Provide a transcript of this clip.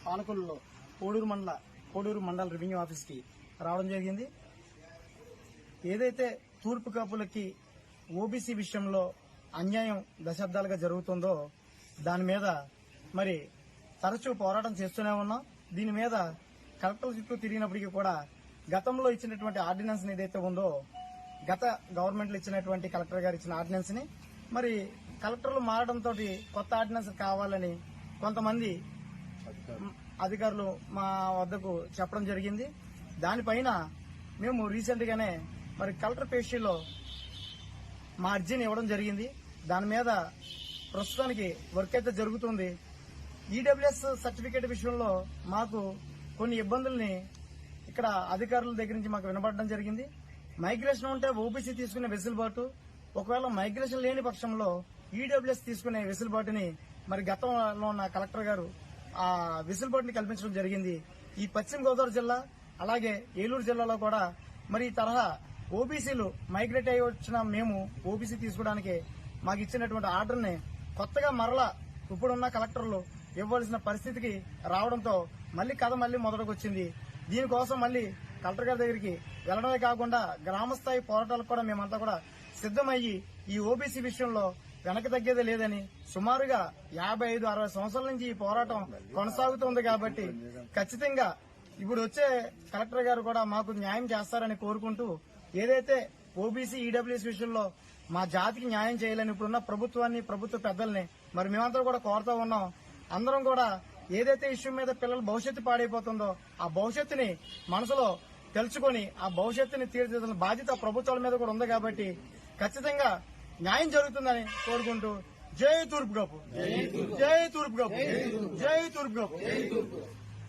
పాలకొల్లులో కోడూరు మండల revenue office కి రావడం జరిగింది. ఏదైతే తూర్పు కాపులకి ఓబీసీ విషయంలో అన్యాయం దశాబ్దాలుగా జరుగుతుందో దాని మీద మరి తరచూ పోరాటం చేస్తూనే ఉన్నాం. దీని మీద కలెక్టర్ చుట్టూ తిరిగినప్పటికీ కూడా గతంలో ఇచ్చినటువంటి ఆర్డినెన్స్ ఏదైతే ఉందో గత గవర్నమెంట్ లో ఇచ్చినటువంటి కలెక్టర్ గారు ఇచ్చిన ఆర్డినెన్స్ ని మరి కలెక్టర్లు మారడంతో కొత్త ఆర్డినెన్స్ కావాలని కొంతమంది అధికారులు మా వద్దకు చెప్పడం జరిగింది. దానిపైన మేము రీసెంట్ గానే మరి కలెక్టర్ పేషీలో మా అర్జీని ఇవ్వడం జరిగింది. దాని మీద ప్రస్తుతానికి వర్క్ అయితే జరుగుతుంది. ఈడబ్ల్యూఎస్ సర్టిఫికేట్ విషయంలో మాకు కొన్ని ఇబ్బందుల్ని ఇక్కడ అధికారుల దగ్గర నుంచి మాకు వినపడడం జరిగింది. మైగ్రేషన్ ఉంటే ఓబీసీ తీసుకునే వెసులుబాటు, ఒకవేళ మైగ్రేషన్ లేని పక్షంలో ఈడబ్ల్యూఎస్ తీసుకునే వెసులుబాటుని మరి గతంలో ఉన్న కలెక్టర్ గారు ఆ వెసులుబాటుని కల్పించడం జరిగింది. ఈ పశ్చిమ గోదావరి జిల్లా అలాగే ఏలూరు జిల్లాలో కూడా మరి ఈ తరహా ఓబీసీలు మైగ్రేట్ అయ్యి వచ్చిన మేము ఓబీసీ తీసుకోవడానికి మాకు ఇచ్చినటువంటి ఆర్డర్ ని కొత్తగా మరలా ఇప్పుడున్న కలెక్టర్లు ఇవ్వాల్సిన పరిస్థితికి రావడంతో మళ్లీ కథ మొదటికి వచ్చింది. దీనికోసం మళ్లీ కలెక్టర్ గారి దగ్గరికి వెళ్లడమే కాకుండా గ్రామస్థాయి పోరాటాలకు కూడా మేమంతా కూడా సిద్దమయ్యి ఈ ఓబీసీ విషయంలో వెనక్కి తగ్గేదే లేదని సుమారుగా 55-60 సంవత్సరాల నుంచి ఈ పోరాటం కొనసాగుతోంది. కాబట్టి ఖచ్చితంగా ఇప్పుడు వచ్చే కలెక్టర్ గారు కూడా మాకు న్యాయం చేస్తారని కోరుకుంటూ ఏదైతే ఓబీసీ ఈడబ్ల్యూఎస్ విషయంలో మా జాతికి న్యాయం చేయాలని ఇప్పుడున్న ప్రభుత్వాన్ని ప్రభుత్వ పెద్దల్ని మరి మేమంతా కూడా కోరుతూ ఉన్నాం. అందరం కూడా ఏదైతే ఇష్యూ మీద పిల్లల భవిష్యత్తు పాడైపోతుందో ఆ భవిష్యత్తుని మనసులో తెలుసుకుని ఆ భవిష్యత్తుని తీర్చిదిద్దాల్సిన బాధ్యత ప్రభుత్వాల మీద కూడా ఉంది. కాబట్టి ఖచ్చితంగా న్యాయం జరుగుతుందని కోరుకుంటూ జై తూర్పు కాపు, జై తూర్పు కాపు, జై తూర్పు కాపు.